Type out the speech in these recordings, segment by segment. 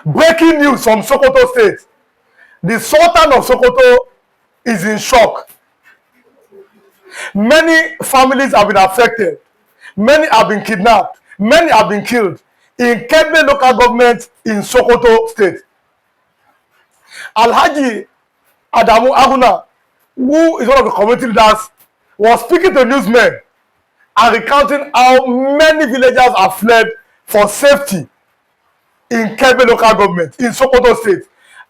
Breaking news from Sokoto State. The Sultan of Sokoto is in shock. Many families have been affected. Many have been kidnapped. Many have been killed in Kebbi local government in Sokoto State. Alhaji Adamu Aguna, who is one of the community leaders, was speaking to newsmen and recounting how many villagers have fled for safety in Kebbi local government in Sokoto State.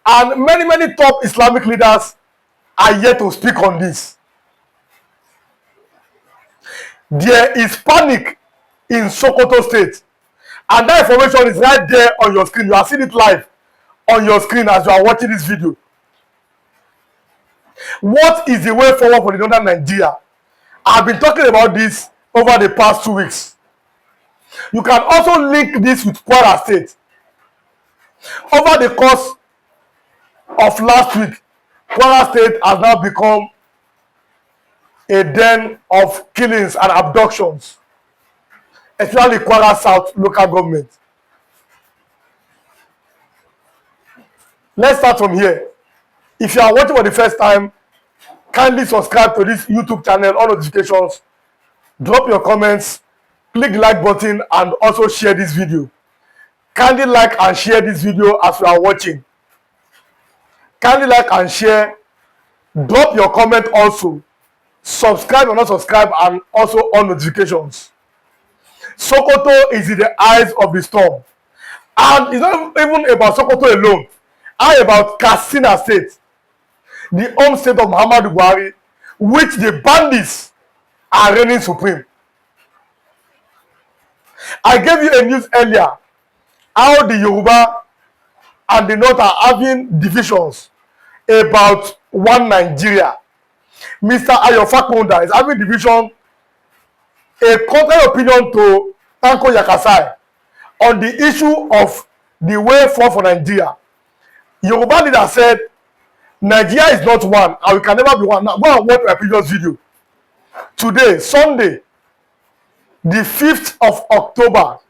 And many top Islamic leaders are yet to speak on this. There is panic in Sokoto State. And that information is right there on your screen. You are seeing it live on your screen as you are watching this video. What is the way forward for the northern Nigeria? I've been talking about this over the past 2 weeks. You can also link this with Kwara State. Over the course of last week, Kwara State has now become a den of killings and abductions, especially Kwara South local government. Let's start from here. If you are watching for the first time, kindly subscribe to this YouTube channel, on notifications, drop your comments, click the like button, and also share this video. Kindly like and share this video as you are watching. Kindly like and share, drop your comment also, subscribe or not subscribe, and also on notifications. Sokoto is in the eyes of the storm. And it's not even about Sokoto alone. How about Katsina State, the home state of Muhammadu Buhari, which the bandits are reigning supreme? I gave you a news earlier how the Yoruba and the North are having divisions about one Nigeria. Mr. Ayo Fakunda is having division, a contrary opinion to Tanko Yakasai on the issue of the way forward for Nigeria. Yoruba leader said, Nigeria is not one and we can never be one. Now, go and watch my previous video. Today, Sunday, the 5th of October,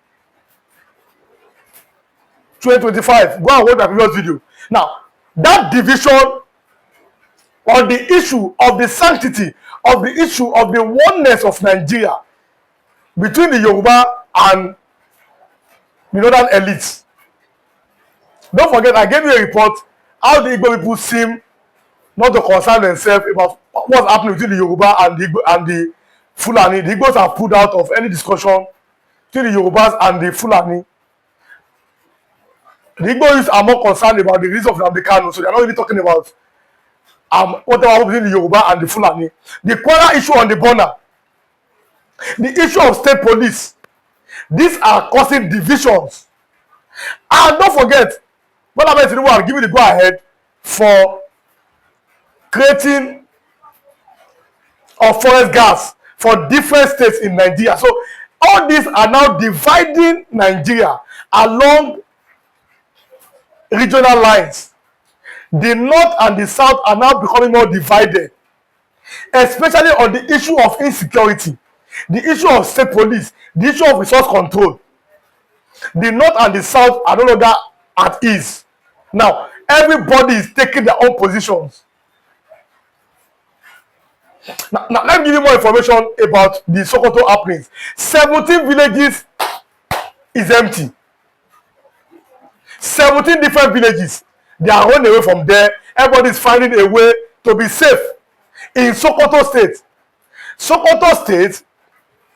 2025. Go and watch my previous video. Now, that division on the issue of the sanctity, of the issue of the oneness of Nigeria between the Yoruba and the northern elites. Don't forget, I gave you a report how the Igbo people seem not to concern themselves about what's happening between the Yoruba and the Fulani. The Igbos have pulled out of any discussion between the Yorubas and the Fulani. The Igbos are more concerned about the release of Nnamdi Kanu, so they are not really talking about whatever happens between the Yoruba and the Fulani. The Kwara issue on the border, the issue of state police, these are causing divisions. And don't forget, what happened to the world? Give me the go ahead for creating of forest gas for different states in Nigeria. So all these are now dividing Nigeria along regional lines. The north and the south are now becoming more divided, especially on the issue of insecurity, the issue of state police, the issue of resource control. The north and the south are no longer at ease. Now, everybody is taking their own positions. Now let me give you more information about the Sokoto happenings. 17 villages is empty. 17 different villages. They are running away from there. Everybody is finding a way to be safe in Sokoto State. Sokoto State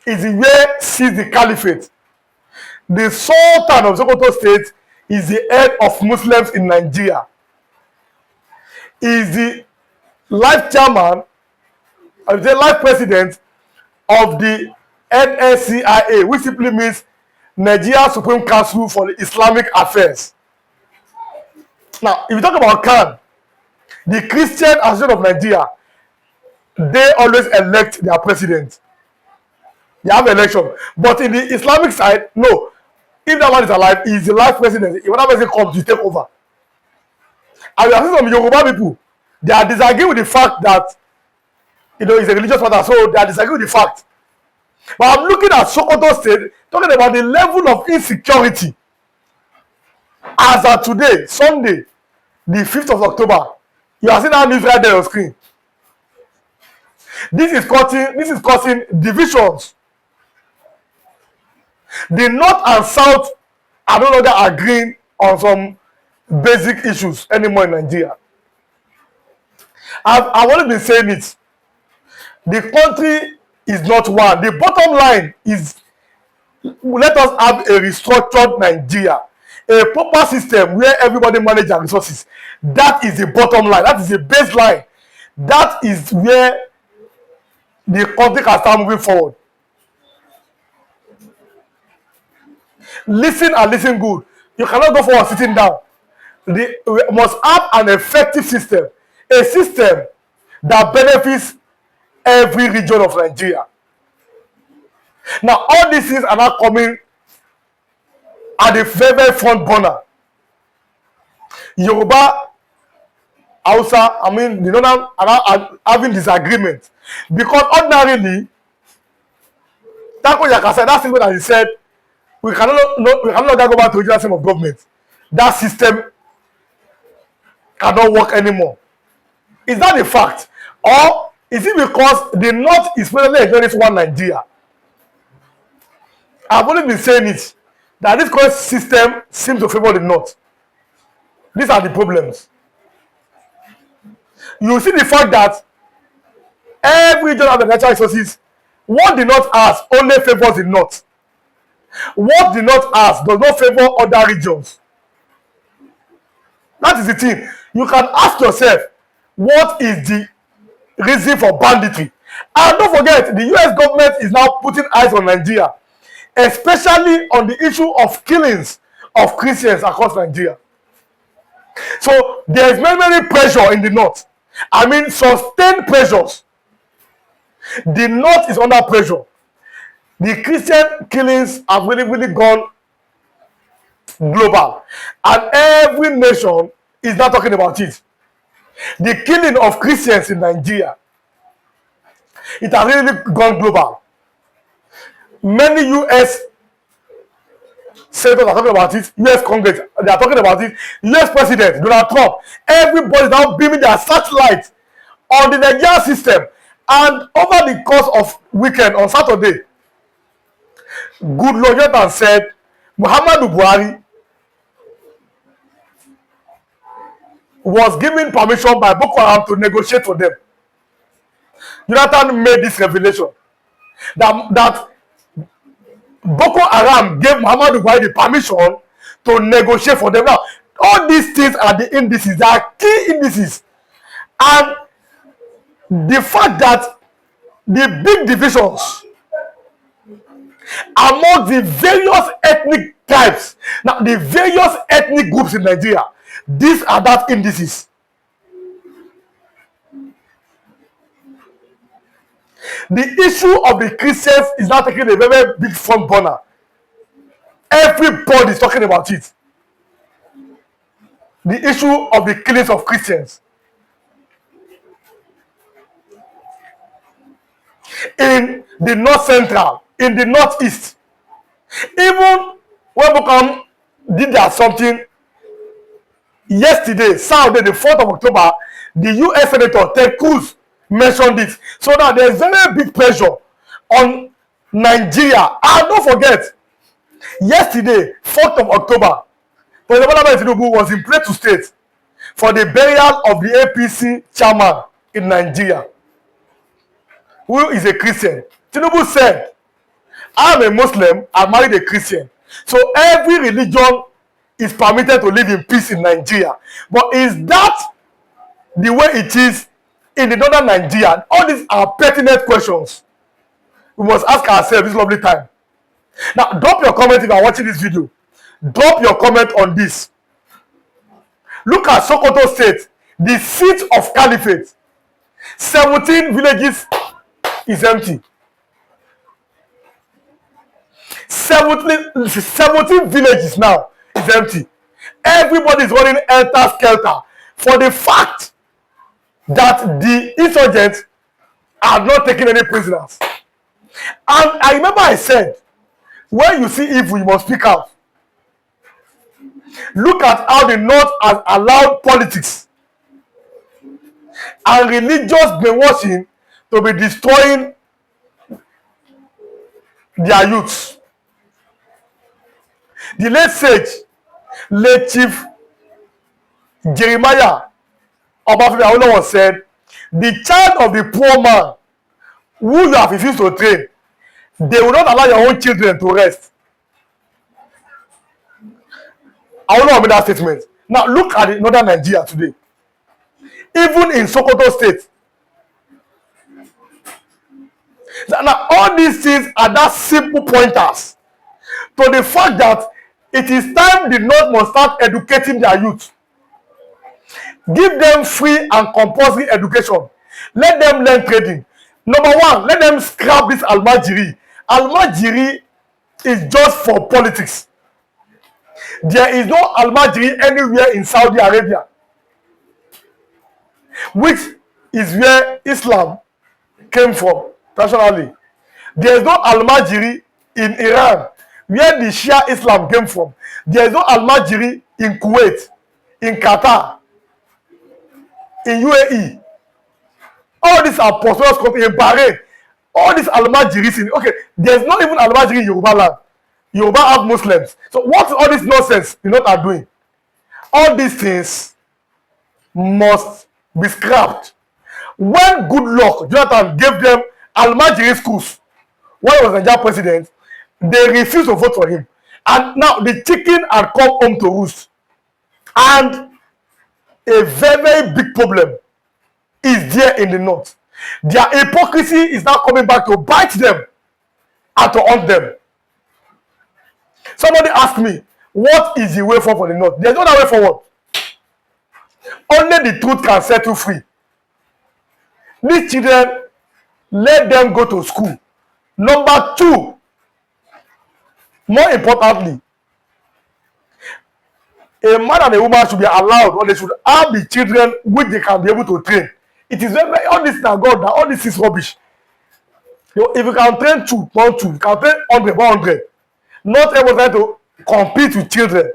is where sees the caliphate. The Sultan of Sokoto State is the head of Muslims in Nigeria. He is the life chairman, the life president of the NSCIA, which simply means Nigeria Supreme Council for the Islamic Affairs. Now, if you talk about Khan, the Christian Association of Nigeria, they always elect their president. They have election. But in the Islamic side, no. If that man is alive, he is the life president. If another person comes, you take over. And we have seen some Yoruba people, they are disagreeing with the fact that, it's a religious matter, so they are disagreeing with the fact. But I'm looking at Sokoto State, talking about the level of insecurity. As of today, Sunday, the 5th of October, you are seeing that news right there on your screen. This is causing divisions. The North and South are no longer agreeing on some basic issues anymore in Nigeria. I've always been saying it. The country is not one. The bottom line is, let us have a restructured Nigeria, a proper system where everybody manages their resources. That is the bottom line. That is the baseline. That is where the country can start moving forward. Listen and listen good. You cannot go forward sitting down. We must have an effective system, a system that benefits every region of Nigeria. Now, all these things are now coming at the very front burner. Yoruba, Hausa, the Northern are having disagreement because ordinarily, Tako Yaka said, that's what he said, we cannot go back to the original system of government. That system cannot work anymore. Is that a fact? Or is it because the North is presently enjoying this one Nigeria? I've only been saying it, that this current system seems to favor the North. These are the problems. You see the fact that every region of the natural resources, what the North has only favors the North. What the North has does not favor other regions. That is the thing. You can ask yourself, what is the reason for banditry? And don't forget, the US government is now putting eyes on Nigeria, especially on the issue of killings of Christians across Nigeria. So there is many pressure in the North. Sustained pressures. The North is under pressure. The Christian killings have really gone global. And every nation is now talking about it. The killing of Christians in Nigeria, it has really gone global. Many US senators are talking about it, US Congress, they are talking about it, US President, Donald Trump, everybody is now beaming their searchlight on the Nigerian system. And over the course of weekend on Saturday, Goodluck Jonathan said Muhammadu Buhari was given permission by Boko Haram to negotiate for them. Jonathan made this revelation that Boko Haram gave Muhammadu Buhari the permission to negotiate for them. Now, all these things are the indices, they are key indices. And the fact that the big divisions among the various ethnic types, now the various ethnic groups in Nigeria, these are that indices. The issue of the Christians is now taking a very big front burner. Everybody is talking about it. The issue of the killings of Christians. In the North Central, in the Northeast. Even when Boko Haram did that something yesterday, Saturday, the 4th of October, the US Senator Ted Cruz mentioned this. So that there is very big pressure on Nigeria. And don't forget, yesterday, 4th of October, President Tinubu was in Plateau State for the burial of the APC chairman in Nigeria, who is a Christian. Tinubu said, I am a Muslim, I married a Christian. So every religion is permitted to live in peace in Nigeria. But is that the way it is in the northern Nigeria? All these are pertinent questions we must ask ourselves this lovely time. Now, drop your comment if you are watching this video. Drop your comment on this. Look at Sokoto State, the seat of caliphate. 17 villages is empty. 17 villages now is empty. Everybody is running helter-skelter for the fact that the insurgents are not taking any prisoners. And I remember I said, when you see evil, you must speak out. Look at how the North has allowed politics and religious brainwashing to be destroying their youths. The late Chief Jeremiah Obafemi Awolowo said, the child of the poor man who you have refused to train, they will not allow your own children to rest. Awolowo made that statement. Now look at the northern Nigeria today. Even in Sokoto State. Now all these things are that simple pointers to the fact that it is time the North must start educating their youth. Give them free and compulsory education. Let them learn trading. Number one, let them scrap this almajiri. Almajiri is just for politics. There is no almajiri anywhere in Saudi Arabia, which is where Islam came from traditionally. There is no almajiri in Iran, where the Shia Islam came from. There is no almajiri in Kuwait, in Qatar, in UAE. All these are prosperous countries, in Bahrain. All these almajiris in, okay, there's not even almajiri in Yoruba land. Yoruba have Muslims. So what's all this nonsense you know are doing? All these things must be scrapped. When good luck Jonathan gave them almajiri schools when he was Nigeria president, they refused to vote for him. And now the chicken had come home to roost. And a very, very big problem is there in the North. Their hypocrisy is now coming back to bite them and to haunt them. Somebody asked me, what is the way forward for the North? There's no other way forward. Only the truth can set you free. These children, let them go to school. Number two, more importantly, a man and a woman should be allowed, or they should have the children which they can be able to train. It is very, all this now God, all this is rubbish. If you can train 2, not 2, you can train 100, 100. Not able to compete with children.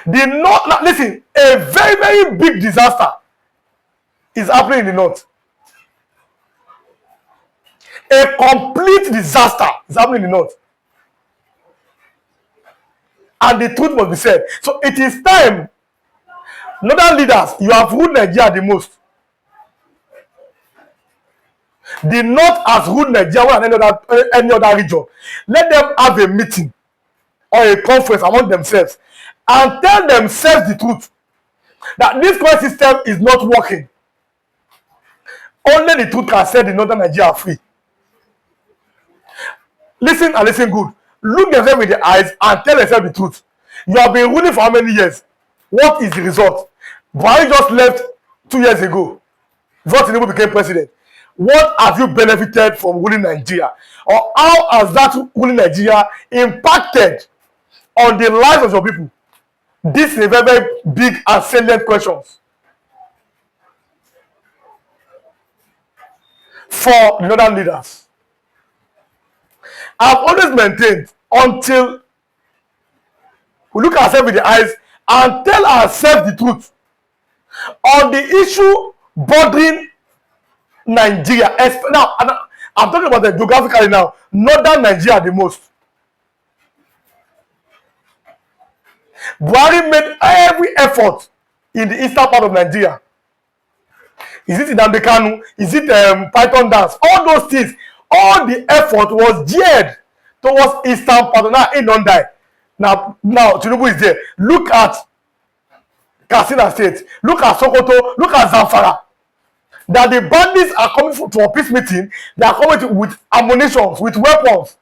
Listen, a very, very big disaster is happening in the North. A complete disaster is happening in the North. And the truth must be said. So it is time. Northern leaders, you have ruled Nigeria the most. The North has ruled Nigeria and any other region. Let them have a meeting or a conference among themselves and tell themselves the truth that this current system is not working. Only the truth can set the Northern Nigeria free. Listen and listen good. Look themselves in the eyes and tell yourself the truth. You have been ruling for how many years? What is the result? Buhari just left 2 years ago before Tinubu became president. What have you benefited from ruling Nigeria? Or how has that ruling Nigeria impacted on the lives of your people? This is a very, very big and salient question for the northern leaders. I've always maintained until we look ourselves in the eyes and tell ourselves the truth on the issue bordering Nigeria. Now, I'm talking about the geographically now, northern Nigeria the most. Buhari made every effort in the eastern part of Nigeria. Is it in Kanu? Is it Python dance? All those things, all the effort was geared towards eastern part. Now, it don't die. Now, Tinubu is there. Look at Katsina State. Look at Sokoto. Look at Zamfara. That the bandits are coming to a peace meeting. They are coming with ammunition, with weapons.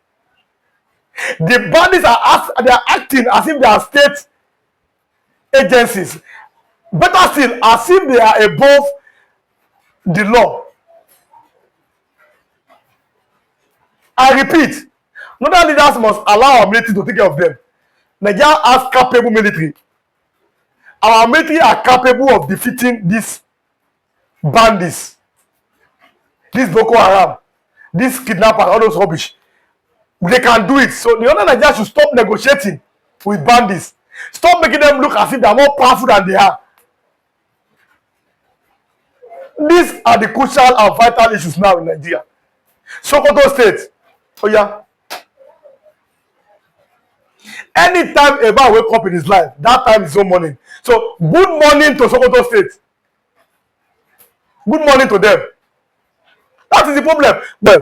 The bandits they are acting as if they are state agencies. Better still, as if they are above the law. I repeat, northern leaders must allow our military to take care of them. Nigeria has capable military. Our military are capable of defeating these bandits, this Boko Haram, this kidnappers, all those rubbish. They can do it. So the other Nigeria should stop negotiating with bandits Stop making them look as if they are more powerful than they are. These are the crucial and vital issues now in Nigeria. Sokoto State. Oh yeah. Anytime a man wake up in his life, that time is no morning. So good morning to Sokoto State. Good morning to them. That is the problem. Well,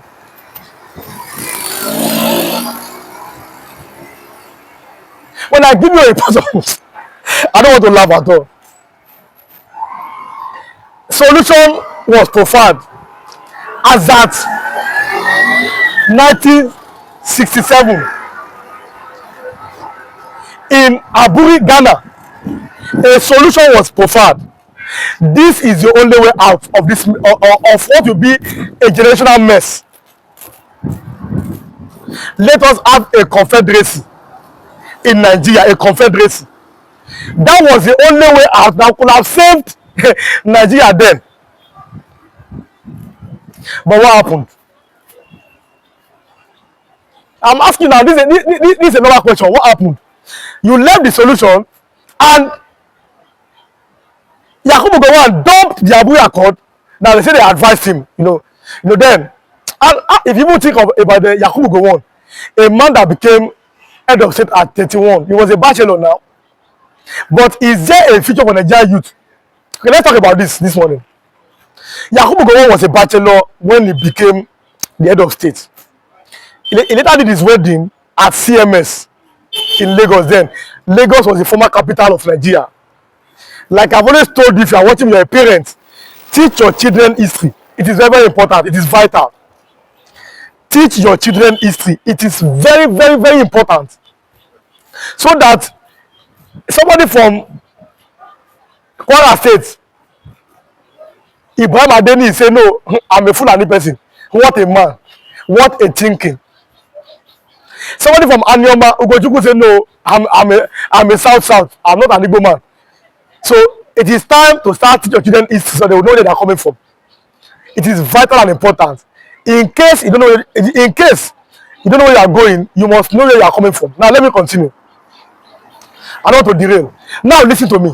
when I give you a person, I don't want to laugh at all. Solution was proffered as at 1967 in Aburi, Ghana. A solution was proffered. This is the only way out of this of what will be a generational mess. Let us have a confederacy in Nigeria, a confederacy. That was the only way out that could have saved Nigeria then. But what happened? I'm asking now, this is another question. What happened? You left the solution and Yakubu Gowon dumped the Abuja Accord. Now they say they advised him, then. And if you even think about the Yakubu Gowon, a man that became head of state at 31, he was a bachelor now. But is there a future for Nigerian youth? Okay, let's talk about this morning. Yakubu Gowon was a bachelor when he became the head of state. He later did his wedding at CMS in Lagos then. Lagos was the former capital of Nigeria. Like I've always told you, if you are watching your parents, teach your children history. It is very, very important. It is vital. Teach your children history. It is very, very, very important. So that somebody from Kwara State, Ibrahim Adeni, say, no, I'm a Fulani person. What a man. What a thinking. Somebody from Anyoma, Ugochukwu, say, no, I'm a South. I'm not an Igbo man. So it is time to start teaching your children history so they will know where they are coming from. It is vital and important. In case you don't know where you are going, you must know where you are coming from. Now let me continue. I don't want to derail. Now listen to me.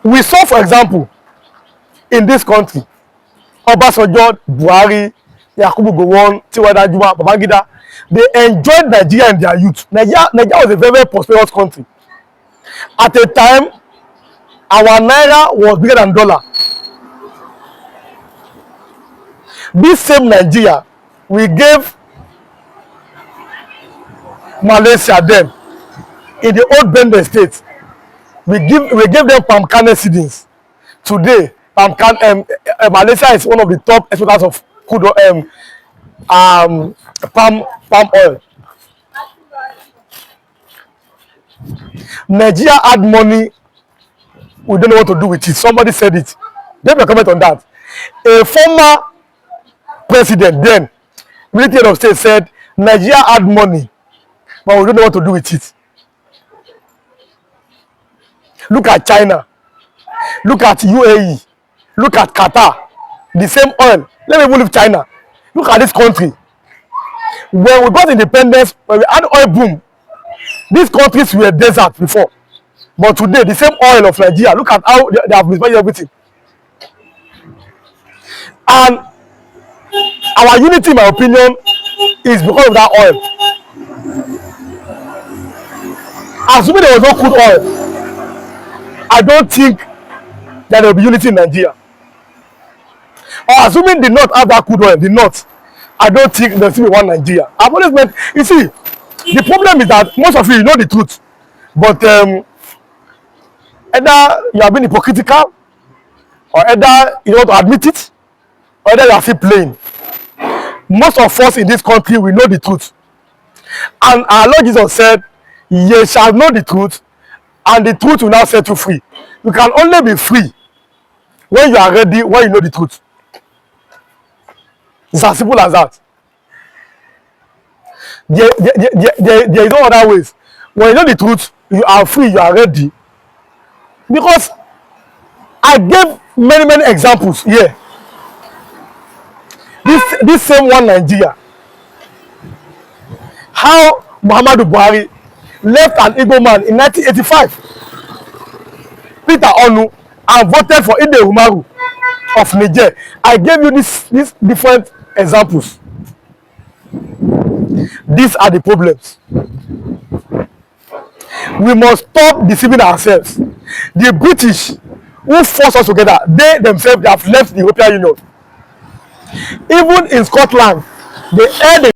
We saw, for example, in this country, Obasanjo, Buhari, Yakubu Gowon, Tiwada Juma, Babangida, they enjoyed Nigeria in their youth. Nigeria was a very, very prosperous country. At a time, our naira was bigger than dollar. This same Nigeria, we gave Malaysia then, in the old Bandits state, we gave them palm kernel seedings. Today, Malaysia is one of the top exporters of crude palm oil. Nigeria had money, we don't know what to do with it. Somebody said it. Let me comment on that. A former president then, military head of state, said Nigeria had money, but we don't know what to do with it. Look at China. Look at UAE. Look at Qatar. The same oil. Let me even leave China. Look at this country. When we got independence, when we had oil boom, these countries were desert before. But today, the same oil of Nigeria, look at how they have mismanaged everything. And our unity, in my opinion, is because of that oil. Assuming there was no crude oil, I don't think that there will be unity in Nigeria. Or assuming the North have that crude oil, the North, I don't think there will still be one Nigeria. I've always meant, you see, the problem is that most of you know the truth, but either you have been hypocritical, or either you don't want to admit it, or either you are still playing. Most of us in this country, we know the truth. And our Lord Jesus said, ye shall know the truth, and the truth will now set you free. You can only be free when you are ready, when you know the truth. It's as simple as that. There is no other ways. When you know the truth, you are free, you are ready. Because I gave many examples here. This same one Nigeria. How Muhammadu Buhari left an Igbo man in 1985, Peter Onu, and voted for Ide Umaru of Niger. I gave you these different examples. These are the problems. We must stop deceiving ourselves. The British who forced us together, they themselves have left the European Union. Even in Scotland, they held